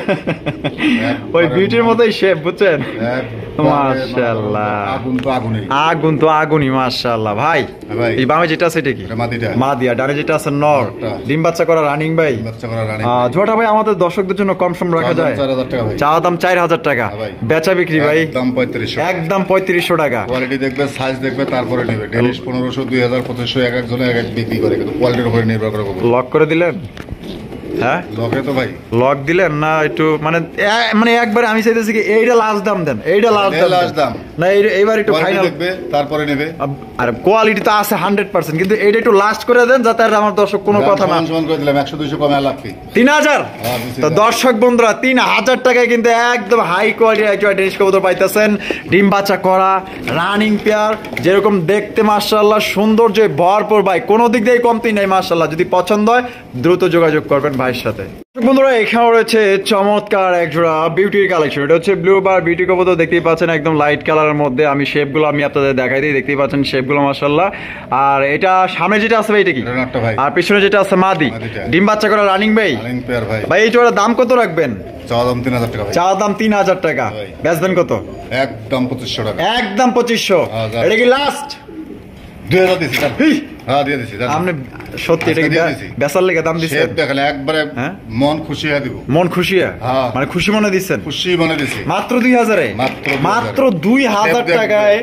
একবারে ওই বিউটির মতোই শেপ, বুঝছেন? একবারে মাশাআল্লাহ। আগুন তো আগুনই। আগুন তো আগুনই মাশাআল্লাহ ভাই। ভাই। এই বামে যেটা আছে এটা কি? এটা মাদিটা। মাদিয়া, ডানে যেটা আছে নর। নরটা। ডিম বাচ্চা করা রানিং ভাই। বাচ্চা করা রানী। ঝোটা ভাই আমাদের দর্শকদের জন্য কম সম রাখা যায়? 4000 টাকা ভাই। চা দাম 4000 টাকা, হ্যাঁ ভাই। বেচা বিক্রি ভাই একদম 3500। একদম 3500 টাকা। কোয়ালিটি দেখবে, সাইজ দেখবে, তারপরে নেবে। ডেনিশ 1500, 2000, 2500 এক একজনে এক এক বিক্রি করে, কিন্তু কোয়ালিটির উপরে নির্ভর করে কবুতর। লক করে দিলেন? হ্যাঁ লকে তো ভাই লক দিলেন না একটু, মানে মানে একবার আমি চাইতেছি কি এইটা লাস্ট দাম দেন, এইটা লাস্ট দাম last দাম। না, এইবার একটু কোয়ালিটি ফাইনাল। দেখবে, তারপরে নেবে। আর কোয়ালিটি তো আছে 100%, কিন্তু এইটা একটু লাস্ট করে দেন যাতে আর আমার দর্শক কোনো কথা না। সমান করে দিলাম, 100 200 কমে আর লাভ কি? 3000। হ্যাঁ, বেশি তো দাম। দর্শক বন্ধুরা 3000 টাকায় কিন্তু একদম হাই কোয়ালিটির একটা ডেনিশ কবুতর পাইতেছেন, ডিম বাচ্চা করা রানিং পেয়ার, যেরকম দেখতে মাশাআল্লাহ সৌন্দর্য ভরপুর ভাই, কোনো দিক দিয়ে কমতি নাই মাশাআল্লাহ। যদি পছন্দ হয় দ্রুত যোগাযোগ করবেন ভাইয়ের সাথে। বন্ধুরা এখানে রয়েছে চমৎকার এক জোড়া বিউটির কালেকশন, এটা হচ্ছে ব্লু বার বিউটি কবুতর, দেখতেই পাচ্ছেন একদম লাইট কালারের মধ্যে। আমি শেপগুলো আমি আপনাদের দেখাই দিই, দেখতেই পাচ্ছেন শেপগুলো মাশাআল্লাহ। আর এটা সামনে যেটা আছে ভাই এটা কি? এটা নাটটা ভাই। আর পিছনে যেটা আছে মাদি, মাদিটা। ডিম বাচ্চা করা রানিং ভাই। রানিং পেয়ার ভাই। ভাই এই জোড়ার দাম কত রাখবেন? চাওয়া দাম 3000 টাকা ভাই। চা দাম 3000 টাকা, ভাই। বেচবেন কত? একদম 2500 টাকা। একদম 2500। হ্যাঁ, যা। এটা কি লাস্ট? 2000 দিছি স্যার। হিই, হ্যাঁ দিয়ে দিছি। আপনি সত্যি এটা কি আজকে দিয়ে দিছি। বেচার লেগে দাম দিচ্ছেন? শেপ দেখালে একবারে হ্যাঁ? মন খুশি হয়ে দিব। মন খুশি হ্যাঁ। মানে খুশি মনে দিচ্ছেন? খুশি মনে দিছি। মাত্র 2000 এ? মাত্র 2000 মাত্র 2000 শেপ দেখবে। টাকায়,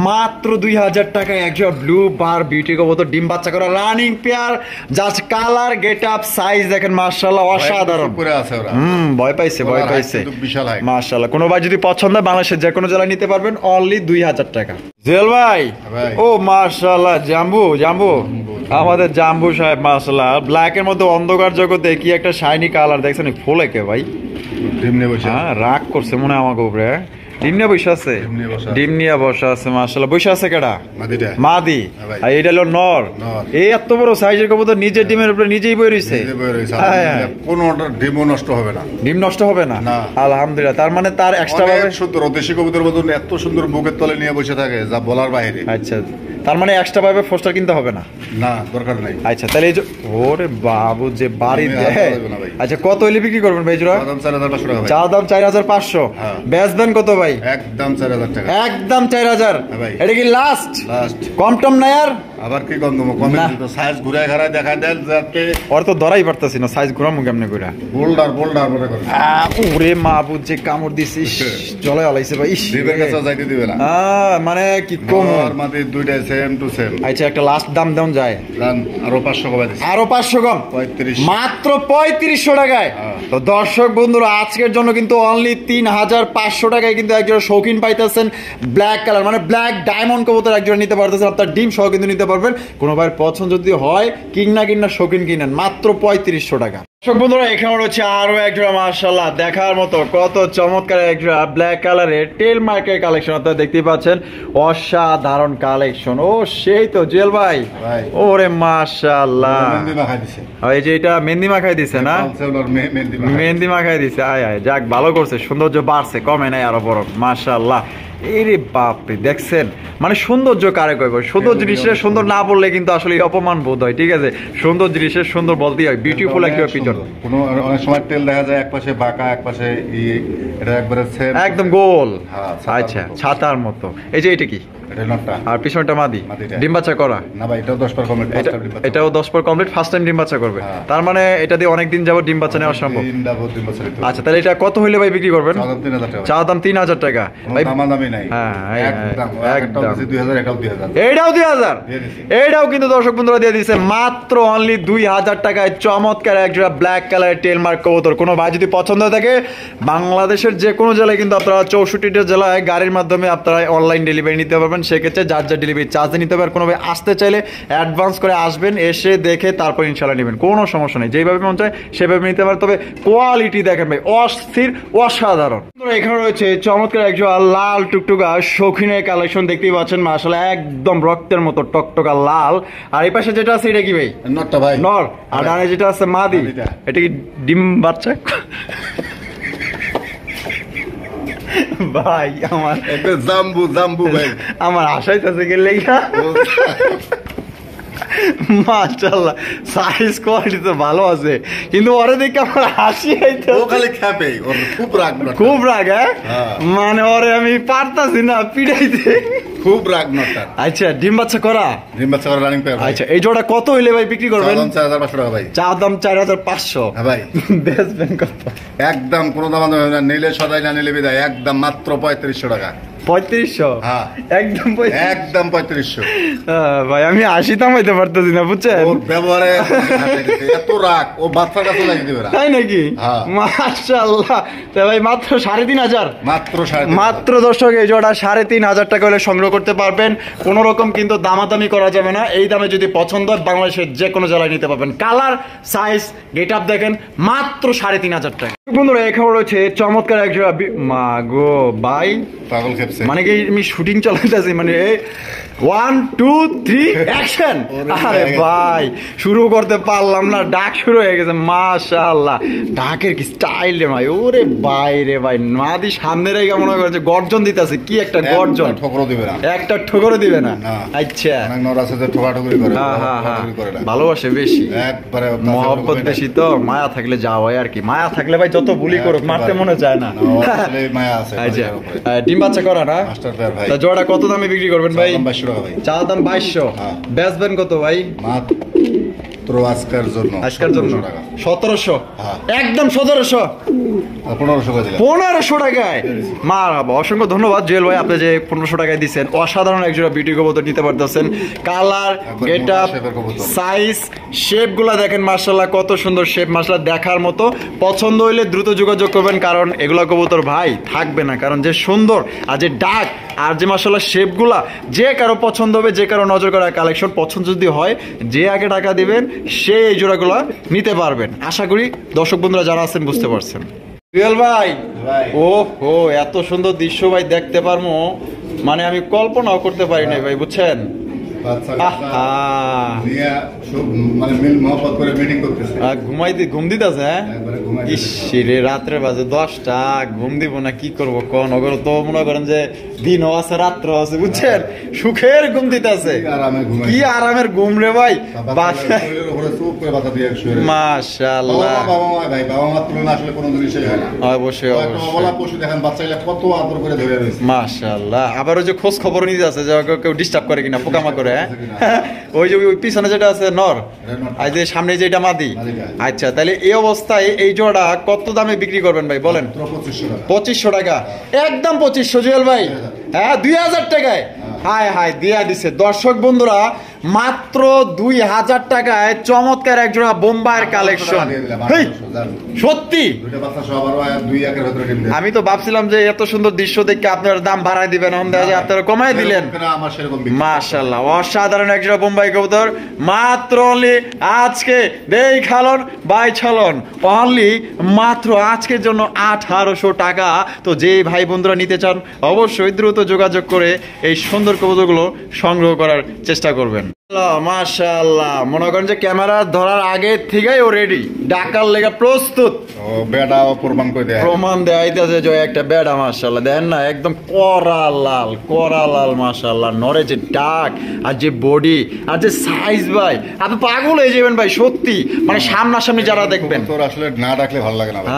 মাত্র 2000 টাকায় একজন ব্লু বার বিউটি কবুতর ডিম বাচ্চা করা running pair, just colour get up size দেখেন মাশাআল্লাহ অসাধারণ। করে আছে ওরা। ভয় পাইছে, ভয় ওরা পাইছে height কিন্তু বিশাল height। মাশাআল্লাহ। কোনো ভাই যদি পছন্দ হয় বাংলাদেশের যে কোনো জেলায় নিতে পারবেন অনলি 2000 টাকা। জেল ভাই ভাই। ও মাশাআল্লাহ, জাম্বু জাম্বু আমাদের জাম্বু সাহেব মাশাআল্লাহ, ব্ল্যাক এর মধ্যে অন্ধকার জগতে কি একটা শাইনি কালার দেখছেন, ফুলে কে ভাই? ডিম নিয়ে বসে। হ্যাঁ রাগ করছে মনে হয় আমাকে উপরে। ডিম নিয়ে বসে আছে, ডিম নিয়ে বসে আছে। ডিম নিয়ে বসে আছে মাশাআল্লাহ। বসে আছে কেডা? মাদিটা। মাদি। হ্যাঁ ভাই। আর এটা হলো নর। নর। এই এত বড় সাইজের কবুতর নিজের ডিমের উপরে নিজেই বই রইছে। নিজে বের হইছে। হ্যাঁ, হ্যাঁ। কোনো ডিমও নষ্ট হবে না। ডিম নষ্ট হবে না? না। আলহামদুলিল্লাহ, তার মানে তার এক্সট্রা ভাবে। অনেক সুন্দর, দেশি কবুতর মতন এত সুন্দর বুকের তলে নিয়ে বসে থাকে যা বলার বাইরে। আচ্ছা, তার মানে এক্সট্রা ভাবে ফোস্টার কিনতে হবে না? না, দরকার নাই। আচ্ছা তাহলে এই যে ওরে বাবু যে বাড়ি আমি দেয়। হাত দেবো না ভাই। আচ্ছা কত হইলে বিক্রি করবেন ভাই জোড়া? দাম 4500 টাকা ভাই। চা দাম 4500। হ্যাঁ। বেচবেন কত ভাই? একদম 4000 টাকা। একদম 4000। হ্যাঁ ভাই। এটা কি লাস্ট? লাস্ট। কম টম নাই আর? আবার কি কম দেবো? কমে না। দিত সাইজ ঘুরায় ঘাড়ায় দেখা দেন যাতে ওর তো ধরাই পারতাছি না, সাইজ ঘুরামু কেমনে কইরা। বোল্ডার বোল্ডার মনে করে। ওরে মাহবুব যে কামড় দিছিস, জলে আলাইছে ভাই। ইস দিবের কাছে যাইতে দিবে না। মানে কি কম। আর মাঝে দুইটাই সেম টু সেম। আচ্ছা একটা লাস্ট দাম দেন যায়? দাম আরো 500 কমে দিছি। আরো 500 কম? 35। মাত্র 3500 টাকায়। হ্যাঁ। তো দর্শক বন্ধুরা আজকের জন্য কিন্তু অনলি 3500 টাকায় কিন্তু একজন শৌখিন পাইতেছেন ব্ল্যাক কালার, মানে ব্ল্যাক ডায়মন্ড কবুতর একজন নিতে পারতেছেন, আপনার ডিম সহ কিন্তু নিতে পারবেন। কোনো ভাইয়ের পছন্দ যদি হয় কিনা শৌখিন কিনেন, মাত্র 3500 টাকা। দর্শক বন্ধুরা এখানে রয়েছে আরো একজোড়া মাশাআল্লাহ দেখার মতো কত চমৎকার একজোড়া ব্ল্যাক কালারের টেল মার্কের কালেকশন আপনারা দেখতেই পাচ্ছেন, অসাধারণ কালেকশন। ও সেই তো জুয়েল ভাই, ভাই। ওরে মাশাআল্লাহ। মেহেন্দি মাখাই দিছে। এই যে এটা মেহেন্দি মাখাই দিছে না? পালসেলর মেহেন্দি মাখাই। মেহেন্দি মাখাই দিছে। আয় আয় যাক ভালো করছে, সৌন্দর্য বাড়ছে, কমে নাই আরো বড় মাশাআল্লাহ। এরে বাপরে দেখছেন, মানে সৌন্দর্য কারে কইব? সুন্দর জিনিসের সুন্দর না বললে কিন্তু আসলে অপমান বোধ হয়, ঠিক আছে? সুন্দর জিনিসের সুন্দর বলতেই হয়, বিউটিফুল একটা পিছন। কোনো অনেক সময় তেল দেখা যায় একপাশে বাঁকা একপাশে এটা একবারে সেম একদম গোল। হ্যাঁ, ছাতার আচ্ছা মতো। ছাতার মতো। এই যে এটা কি? এটা নটটা। আর পিছনটা মাদি, মাদিটা। ডিম বাচ্চা করা। না ভাই এটাও 10 পর কমপ্লিট, এটাও 10 পর কমপ্লিট, ফার্স্ট টাইম ডিম বাচ্চা করবে। হ্যাঁ। তার মানে এটা দিয়ে অনেক দিন যাবত ডিম বাচ্চা নেওয়া সম্ভব। 3 ডাবল 3 বছর তো। আচ্ছা, তাহলে এটা কত হইলে ভাই বিক্রি করবেন? 3000 টাকা। চা দাম 3000 টাকা কোনো ভাই। দামাদামি নাই। হ্যাঁ, একদম একদম। 2000, এটাও 2000। এইটাও 2000, দিয়ে দিছি। এইটাও কিন্তু দর্শক বন্ধুরা দিয়ে দিচ্ছে মাত্র অনলি 2000 টাকায় চমৎকার এক জোড়া ব্ল্যাক কালারের টেল মার্ক কবুতর। কোনো ভাই যদি পছন্দ হয়ে থাকে বাংলাদেশের যে কোনো জেলায় কিন্তু আপনারা 64টা জেলায় গাড়ির মাধ্যমে আপনারা অনলাইন ডেলিভারি নিতে পারবেন। সেক্ষেত্রে যার যার ডেলিভারি চার্জ নিতে পারবেন। কোনো ভাই আসতে চাইলে অ্যাডভান্স করে আসবেন, এসে দেখে তারপর ইনশাল্লাহ নেবেন, কোনো সমস্যা নেই। যেভাবে মন চায় সেভাবে নিতে পারেন, তবে কোয়ালিটি দেখেন ভাই অস্থির, অসাধারণ। এখানে রয়েছে চমৎকার এক জোড়া লাল টুকটুকা শৌখিনের কালেকশন, দেখতেই পাচ্ছেন মাশাআল্লাহ একদম রক্তের মতো টকটকা লাল। আর এই পাশে যেটা আছে এটা কি ভাই? নটটা ভাই। নর। আর ডানে যেটা আছে মাদি, মাদিটা। এটা কি ডিম বাচ্চা? ভাই আমার একটা জাম্বু ভাই। আমার আশাই আছে গেলে মাশাআল্লাহ সাইজ কোয়ালিটি তো ভালো আছে, কিন্তু ওরে দেখে আমার হাসি আইতো। ও খালি খাবে, ওর খুব রাগ নটটা। খুব রাগ, হ্যাঁ? হ্যাঁ। মানে ওরে আমি পারতাছি না পিড়াইতে। খুব রাগ নটটা। আচ্ছা, ডিম বাচ্চা করা। ডিম বাচ্চা করে রানিং পেয়ার। আচ্ছা, এই জোড়া কত হইলে ভাই বিক্রি করবেন? 4500 টাকা ভাই। চা দাম 4500। হ্যাঁ ভাই। বেচবেন কত? একদম কোনো দামাদামি হবে না, নিলে সদাই না নিলে বিদায়, একদম মাত্র 3500 টাকা। 3500? হ্যাঁ। একদম 3500? একদম 3500। ভাই আমি 80 থামাইতে পারতেছি না, বুঝছেন? ওর ব্যবহারে এত রাগ, ও বাচ্চা কাছে লাগিয়ে দিবে না। তাই নাকি? হ্যাঁ। মাশাআল্লাহ। তা ভাই মাত্র 3500? মাত্র 3500। মাত্র দর্শক এই জোড়া 3500 টাকা হলে সংগ্রহ করতে পারবেন। কোন রকম কিন্তু দামাদামি করা যাবে না। এই দামে যদি পছন্দ হয় বাংলাদেশের যে কোনো জেলায় নিতে পারবেন। কালার, সাইজ, গেট আপ দেখেন, মাত্র 3500 টাকা। বন্ধুরা এখানে রয়েছে চমৎকার এক জোড়া মা গো ভাই পাগল খেপছে। মানে কি আমি শুটিং চালাইতেছি, মানে 1 2 3 অ্যাকশন। আরে ভাই শুরু করতে পারলাম না, ডাক শুরু হয়ে গেছে। মাশাআল্লাহ, ডাকের কি স্টাইল রে ভাই। ওরে ভাই রে ভাই, মাদি সামনে রেখে মনে করে যে গর্জন দিতেছে, কি একটা গর্জন। ঠোকরও দিবে না, একটা ঠোকরও দিবে না। না। আচ্ছা, অনেক নর আছে যে ঠোকাঠুকি করে। হ্যাঁ হ্যাঁ হ্যাঁ, ঠোকাঠুকি করে না। ভালোবাসে বেশি, একবারে মহব্বত বেশি, তো মায়া থাকলে যাও হয় আর কি। মায়া থাকলে ভাই যত বুলি করুক মারতে মনে চায় না। আসলে মায়া আছে। আচ্ছা, ডিম বাচ্চা করা না? মাস্টার পেয়ার ভাই। তা জোড়া কত দামে বিক্রি করবেন ভাই? 2200 টাকা ভাই। চা দাম 2200। হ্যাঁ। বেচবেন কত ভাই? মাত্র আজকের জন্য আজকের জন্য 1700 টাকা। 1700? হ্যাঁ। একদম 1700? 1500 করে দিলাম। 1500 টাকায়? মারহাবা, অসংখ্য ধন্যবাদ জুয়েল ভাই, আপনি যে 1500 টাকায় দিচ্ছেন। অসাধারণ একজোড়া বিউটি কবুতর নিতে পারতেছেন। কালার, একবার গেট আপ, শেপের কবুতর। সাইজ, শেপ গুলা দেখেন মাশাআল্লাহ কত সুন্দর শেপ, মাশাআল্লাহ দেখার মতো। পছন্দ হইলে দ্রুত যোগাযোগ করবেন, কারণ এগুলা কবুতর ভাই থাকবে না, কারণ যে সুন্দর আর যে ডাক আর যে মাশাআল্লাহ শেপ গুলা, যে কারো পছন্দ হবে, যে কারো নজর করা কালেকশন পছন্দ যদি হয়, যে আগে টাকা দিবেন সে এই জোড়াগুলা নিতে পারবেন। আশা করি দর্শক বন্ধুরা যারা আছেন বুঝতে পারছেন। রিয়েল ভাই, ও হো, এত সুন্দর দৃশ্য ভাই দেখতে পারবো মানে আমি কল্পনাও করতে পারি নাই ভাই, বুঝছেন? বাচ্চা আহা, নিয়ে সব মানে মিল মহব্বত করে মিটিং করতেছে। ঘুম দিতেছে, হ্যাঁ? একবারে ঘুমাই দিতেছে। ইস রে, রাত্রে বাজে 10টা, ঘুম দিব না, কি করবো কোন? ওগর তো মনে করেন যে দিনও আছে রাত্র আছে, বুঝছেন? সুখের ঘুম দিতেছে, কি আরামে ঘুমাই। কি আরামের ঘুম রে ভাই। শরীরের উপরে চুপ করে বাতা দিয়ে শুয়ে রয়েছে। মাশাআল্লাহ, বাবা মা ভাই, বাবা মার তুলনা আসলে কোনো জিনিসই হয় না। অবশ্যই একটা অবশ্যই, অবলা পশু দেখেন বাচ্চাগুলা কত আদর করে ধরে রয়েছে। মাশাআল্লাহ। আবার ওই যে খোঁজ খবর নিতে আছে যে কেউ ডিস্টার্ব করে কিনা, পোকামাকড়ে, হ্যাঁ? ওই যে ওই পিছনে যেটা আছে নর, আর যে সামনে যেটা মাদি। আচ্ছা, তাহলে এই অবস্থায় এই জোড়া কত দামে বিক্রি করবেন ভাই বলেন? 2500 টাকা? একদম 2500 জুয়েল ভাই? হ্যাঁ, 2000 টাকায়? হায় হায়, দিয়া দিছে। দর্শক বন্ধুরা মাত্র 2000 টাকায় চমৎকার এক জোড়া বোম্বাইয়ের কালেকশন। সত্যি আমি তো ভাবছিলাম যে এত সুন্দর দৃশ্য দেখে আপনার দাম বাড়ায় দিবেন, আপনারা কমাই দিলেন। মাশাআল্লাহ, অসাধারণ এক জোড়া বোম্বাই কবুতর। মাত্র অনলি আজকে দেই খালন বাই ছালন, অনলি মাত্র আজকের জন্য 1800 টাকা। তো যে ভাই বন্ধুরা নিতে চান অবশ্যই দ্রুত যোগাযোগ করে এই সুন্দর কবুতরগুলো সংগ্রহ করার চেষ্টা করবেন। মাশাআল্লাহ, মনে করেন যে ক্যামেরা ধরার আগে থেকেই ও রেডি, ডাকার লেগে প্রস্তুত। ও বেটা প্রমাণ করে দেয়, প্রমাণ দেখাইতেছে যে একটা বেড়া। মাশাআল্লাহ, দেখেন না একদম কড়া লাল মাশাআল্লাহ, নরে যে ডাক আর যে বডি আর যে সাইজ ভাই, আপনি পাগল হয়ে যাবেন ভাই সত্যি। মানে সামনাসামনি যারা দেখবেন, তোর আসলে না ডাকলে ভালো লাগে না ভাই।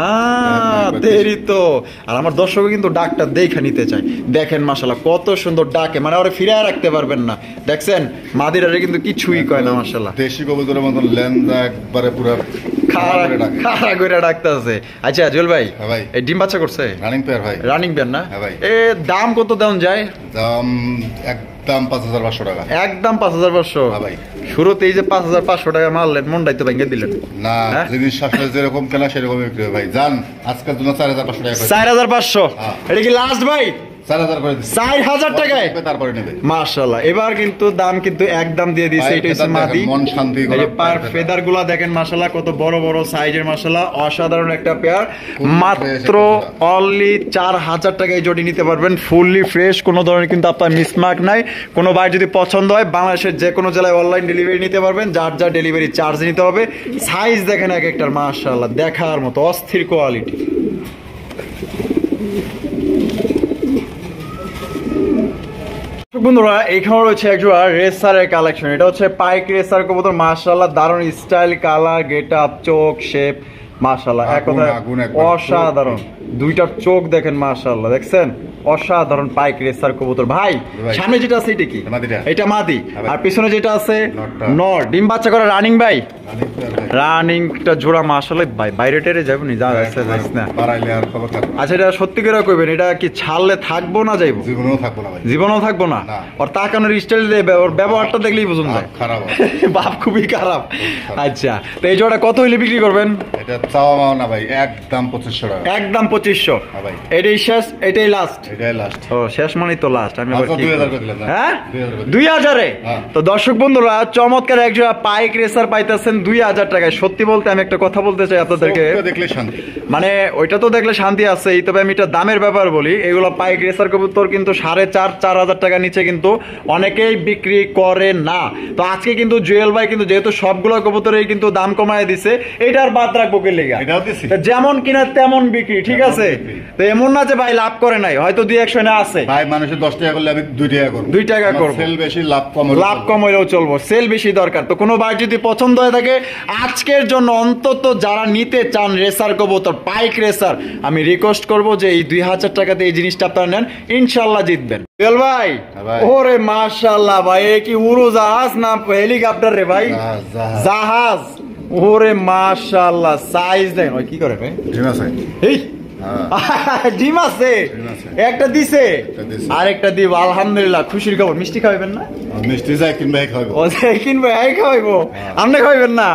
দেরি তো। আর আমার দর্শক কিন্তু ডাকটা দেখে নিতে চাই। দেখেন মাশাআল্লাহ কত সুন্দর ডাকে, মানে ওরা ফিরে রাখতে পারবেন না। দেখছেন মাদিরা কিন্তু কিছুই কয় না মাশাআল্লাহ, দেশি কবুতরের মতন লেন্দা একবারে পুরো খাড়া করে ডাকতেছে। আচ্ছা জুয়েল ভাই, ভাই এই ডিম বাচ্চা করছে? রানিং পেয়ার ভাই। রানিং পেয়ার না ভাই? এ দাম কত দেওয়া যায়? দাম একদম 5,500 টাকা। একদম 5,500 ভাই। শুরুতে এই যে 5,500 টাকা মারলেন, মনটাই তো ভেঙে দিলেন না। জিনিস আসলে যেরকম কেনা সেরকম বিক্রি হয় ভাই। জান আজকের জন্য 4,500 টাকা। 4,500 এটা কি লাস্ট ভাই? 4,000 করে দিচ্ছি। 4,000 টাকায় তারপরে নেবে মাশাআল্লাহ। এবার কিন্তু দাম কিন্তু একদম দিয়ে দিয়েছে। এটা হচ্ছে মাদি। মন শান্তি এই যে পার ফেদার গুলা দেখেন মাশাআল্লাহ কত বড় বড় সাইজের মাশাআল্লাহ, অসাধারণ একটা পেয়ার। মাত্র অনলি 4,000 টাকায় জোড়ি নিতে পারবেন, ফুললি ফ্রেশ, কোনো ধরনের কিন্তু আপনার মিসমার্ক নাই। কোনো ভাই যদি পছন্দ হয় বাংলাদেশের যে কোনো জেলায় অনলাইন ডেলিভারি নিতে পারবেন, যার যা ডেলিভারি চার্জ নিতে হবে। সাইজ দেখেন এক একটার মাশাআল্লাহ দেখার মতো অস্থির কোয়ালিটি। বন্ধুরা এখানে রয়েছে একজোড়া রেসারের কালেকশন। এটা হচ্ছে পাইক রেসার কবুতর মাশাআল্লাহ, দারুণ স্টাইল, কালার, গেটআপ, চোখ, শেপ মাশাআল্লাহ এক কথায় অসাধারণ। দুইটার চোখ দেখেন মাশাআল্লাহ, দেখছেন অসাধারণ পাইক রেসার কবুতর। ভাই সামনে যেটা আছে এটা কি? এটা মাদি, আর পিছনে যেটা আছে নর। ডিম বাচ্চা করে রানিং ভাই, রানিংটা জোড়া মাশাআল্লাহ ভাই। বাইরে টেরে যাবো নি যা আছে যাইস না। আচ্ছা এটা সত্যি করে কইবেন, এটা কি ছাড়লে থাকবো না যাইবো? জীবনেও থাকবো না ভাই। জীবনেও থাকবো না। ওর তাকানোর স্টাইল দেবে, ওর ব্যবহারটা দেখলেই বুঝুন যায় খারাপ, বাপ খুবই খারাপ। আচ্ছা তো এই জোড়া কত হইলে বিক্রি করবেন? এটা চাওয়া মাও না ভাই, একদম 2500 টাকা। একদম 2500 ভাই। এটাই শেষ, এটাই লাস্ট? এটাই লাস্ট। ও শেষ মানেই তো লাস্ট। আমি আবার 2000 করে দিলাম। হ্যাঁ 2000 এ? তো দর্শক বন্ধুরা চমৎকার এক জোড়া পাইক রেসার পাইতেছেন 2000 টাকায়। সত্যি বলতে আমি একটা কথা বলতে চাই আপনাদেরকে, দেখলে শান্তি, মানে ওইটা তো দেখলে শান্তি আছেই, তবে আমি এটা দামের ব্যাপার বলি। এগুলো পাইক রেসার কবুতর কিন্তু 4,500-4,000 টাকা নিচে কিন্তু অনেকেই বিক্রি করে না। তো আজকে কিন্তু জুয়েল ভাই কিন্তু যেহেতু সবগুলো কবুতরেই কিন্তু দাম কমায় দিছে, এটার বাদ রাখবো কে লেগা? যেমন কিনা তেমন বিক্রি, ঠিক আছে? তো এমন না যে ভাই লাভ করে নাই, হয়তো 2-100 না আছে ভাই। মানুষের 10 টাকা করলে আমি 2 টাকা করব, 2 টাকা করব। সেল বেশি লাভ কম, লাভ কম হইলেও চলবো, সেল বেশি দরকার। তো কোনো ভাই যদি পছন্দ হয়ে থাকে আজকের জন্য অন্তত যারা নিতে চান রেসার কবুতর পাইক রেসার, আমি রিকোয়েস্ট করব যে এই 2000 টাকাতে এই জিনিসটা আপনারা নেন, ইনশাআল্লাহ জিতবেন। জুয়েল ভাই ওরে মাশাআল্লাহ ভাই, এ কি উড়োজাহাজ না হেলিকপ্টার রে ভাই? জাহাজ। ওরে মাশাআল্লাহ সাইজ দেন। ওই কি করে ভাই? ডিম আছে। এই ডিম আছে একটা দিছে, আরেকটা দিব আলহামদুলিল্লাহ, খুশির খবর। মিষ্টি খাওয়াবেন না? মিষ্টি যাই কিনবে খাওয়াবো। ও যাই কিনবে এই খাওয়াইবো, আপনি খাওয়াইবেন না?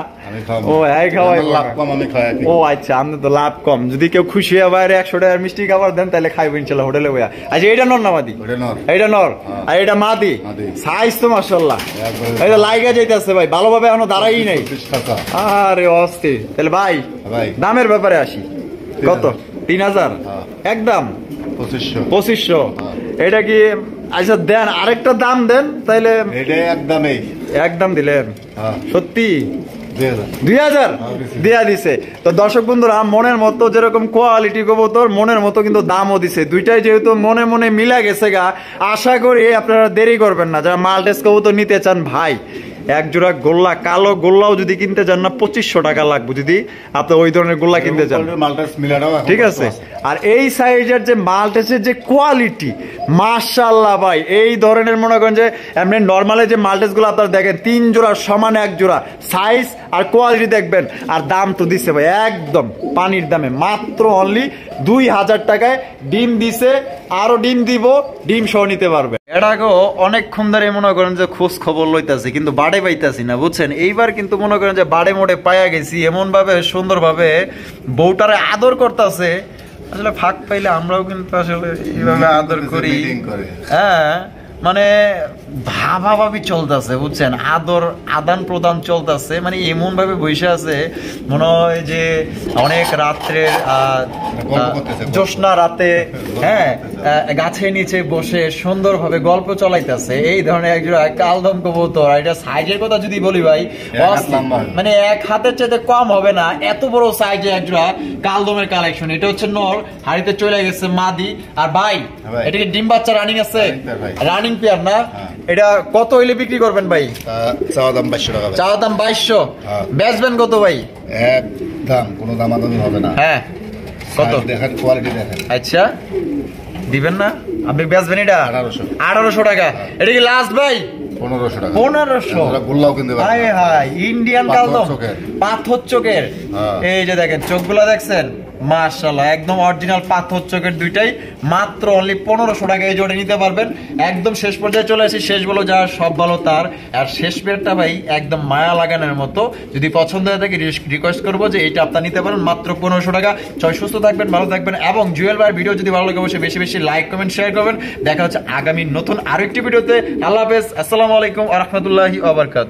ও এই খাওয়াইবো, লাভ কম আমি খাওয়াই। ও আচ্ছা, আপনি তো লাভ কম। যদি কেউ খুশি হয় বাইরে 100 টাকার মিষ্টি খাবার দেন তাহলে খাইবো ইনশাআল্লাহ হোটেলে বইয়া। আচ্ছা এটা নর না মাদি? এটা নর আর এটা মাদি। সাইজ তো মাশাআল্লাহ এটা লাইগা যাইতেছে ভাই, ভালোভাবে এখনো দাঁড়াই নাই। আরে অস্থির। তাহলে ভাই দামের ব্যাপারে আসি, কত? 3,000 একদম 2500। এটা কি? আচ্ছা দেন আরেকটা দাম দেন তাইলে। একদম দিলেন সত্যি? 2000 দেয়া দিছে। তো দর্শক বন্ধুরা মনের মতো যেরকম কোয়ালিটি কবুতর, মনের মতো কিন্তু দামও দিছে। দুইটাই যেহেতু মনে মনে মিলা গেছে গা, আশা করি আপনারা দেরি করবেন না। যারা মাল্টেস কবুতর নিতে চান ভাই, এক জোড়া গোল্লা, কালো গোল্লাও যদি কিনতে চান না 2500 টাকা লাগবে, যদি আপনি ওই ধরনের গোল্লা কিনতে চান, ঠিক আছে? আর এই সাইজের যে মাল্টেসের যে কোয়ালিটি মাশাআল্লাহ ভাই, এই ধরনের মনে করেন যে এমনি নর্মালি যে মাল্টেস গুলো আপনারা দেখেন 3 জোড়া সমান, এক জোড়া সাইজ আর কোয়ালিটি দেখবেন। আর দাম তো দিছে ভাই একদম পানির দামে, মাত্র অনলি 2000 টাকায়। ডিম দিছে, আরো ডিম দিব, ডিম সহ নিতে পারবে। এটাকেও অনেকক্ষণ ধরে মনে করেন যে খোঁজ খবর লইতাছি কিন্তু বাড়ে পাইতাছি না, বুঝছেন? এইবার কিন্তু মনে করেন যে বাড়ে মোড়ে পাইয়া গেছি, এমন ভাবে সুন্দর ভাবে বউটারে আদর করতেছে। আসলে ফাঁক পাইলে আমরাও কিন্তু আসলে এইভাবে আদর করি। হ্যাঁ মানে ভাবাভাবি চলতেছে, বুঝছেন? আদর আদান প্রদান চলতেছে, মানে এমন ভাবে বসে আছে মনে হয় যে অনেক রাত্রের জ্যোৎস্না রাতে, হ্যাঁ গাছের নিচে বসে সুন্দরভাবে গল্প চলাইতেছে এই ধরনের একজোড়া কালদম কবুতর। এটা সাইজের কথা যদি বলি ভাই, মানে এক হাতের চাইতে কম হবে না, এত বড় সাইজে একজোড়া কালদমের কালেকশন। এটা হচ্ছে নর, হাড়িতে চলে গেছে মাদি। আর ভাই এটাকে ডিম বাচ্চা রানিং আছে, রানিং পেয়ার না? এটা কত হইলে বিক্রি করবেন ভাই? চাওয়া দাম 2200 টাকা। চাওয়া দাম 2200, বেচবেন কত ভাই? একদম কোনো দামাদামি হবে না। হ্যাঁ কত দেখেন, কোয়ালিটি দেখেন। আচ্ছা দিবেন না আপনি, বেচবেন এটা 1800 টাকা। এটা কি লাস্ট ভাই? 1500 টাকা। 1500 গোল্লাও কিনতে পারবেন। হায় হায়, ইন্ডিয়ান কালদম পাথর চোখের। এই যে দেখেন চোখগুলো দেখছেন, মাশাআল্লাহ একদম অরিজিনাল পাথর চোখের দুইটাই, মাত্র অনলি 1500 টাকা এই জোড়া নিতে পারবেন। একদম শেষ পর্যায়ে চলে আসি, শেষ বলো যার সব ভালো তার। আর শেষ পেয়ারটা ভাই একদম মায়া লাগানোর মতো, যদি পছন্দ হয়ে থাকে রিকোয়েস্ট করবো যে এটা আপনার নিতে পারেন মাত্র 1500 টাকা। সবাই সুস্থ থাকবেন, ভালো থাকবেন, এবং জুয়েল ভাইয়ের ভিডিও যদি ভালো লাগে অবশ্যই বেশি বেশি লাইক কমেন্ট শেয়ার করবেন। দেখা হচ্ছে আগামী নতুন আরেকটি ভিডিওতে। আল্লাহ হাফেজ, আসসালামু আলাইকুম ওয়া রাহমাতুল্লাহি ওয়া বারাকাতুহু।